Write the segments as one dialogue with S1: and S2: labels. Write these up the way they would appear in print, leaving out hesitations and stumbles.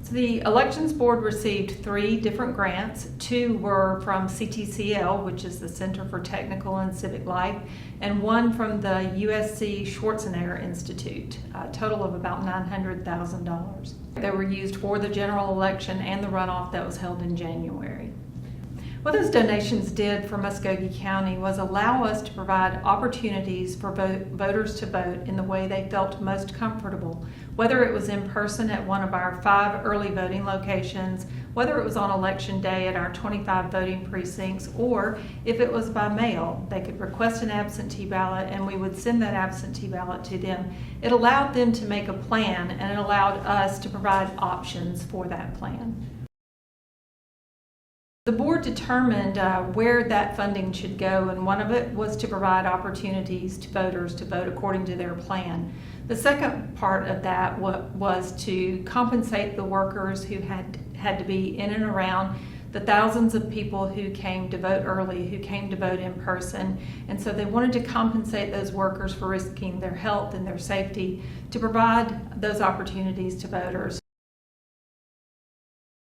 S1: So the Elections Board received 3 different grants. 2 were from CTCL, which is the Center for Technical and Civic Life, and 1 from the USC Schwarzenegger Institute, a total of about $900,000. They were used for the general election and the runoff that was held in January. What those donations did for Muscogee County was allow us to provide opportunities for voters to vote in the way they felt most comfortable, whether it was in person at one of our 5 early voting locations, whether it was on election day at our 25 voting precincts, or if it was by mail. They could request an absentee ballot and we would send that absentee ballot to them. It allowed them to make a plan, and it allowed us to provide options for that plan. The board determined where that funding should go, and one of it was to provide opportunities to voters to vote according to their plan. The second part of that was to compensate the workers who had to be in and around the thousands of people who came to vote early, who came to vote in person. And so they wanted to compensate those workers for risking their health and their safety to provide those opportunities to voters.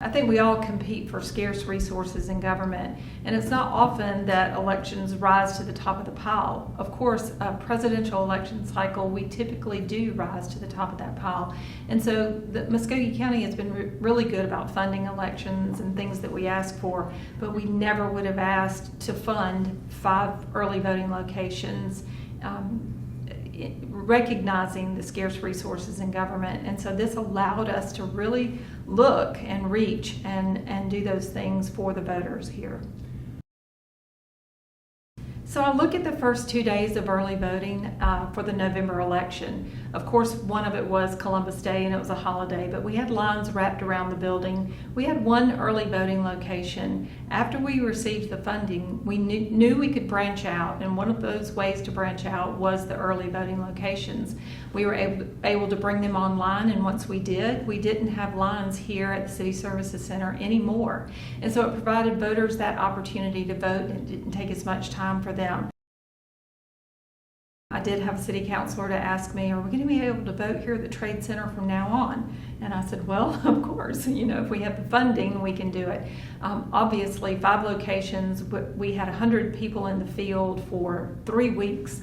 S1: I think we all compete for scarce resources in government, and it's not often that elections rise to the top of the pile. Of course, a presidential election cycle, we typically do rise to the top of that pile. And so the Muscogee County has been really good about funding elections and things that we ask for, but we never would have asked to fund 5 early voting locations, recognizing the scarce resources in government. And so this allowed us to really look and reach and do those things for the voters here. So I look at the first 2 days of early voting for the November election. Of course, one of it was Columbus Day and it was a holiday, but we had lines wrapped around the building. We had 1 early voting location. After we received the funding, we knew we could branch out, and one of those ways to branch out was the early voting locations. We were able to bring them online, and once we did, we didn't have lines here at the City Services Center anymore. And so it provided voters that opportunity to vote, and it didn't take as much time for them. I did have a city councilor to ask me, are we going to be able to vote here at the Trade Center from now on? And I said, well, of course, if we have the funding, we can do it. Obviously, 5 locations, we had 100 people in the field for 3 weeks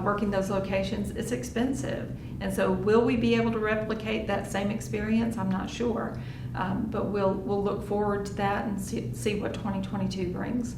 S1: working those locations. It's expensive. And so will we be able to replicate that same experience? I'm not sure. But we'll look forward to that and see what 2022 brings.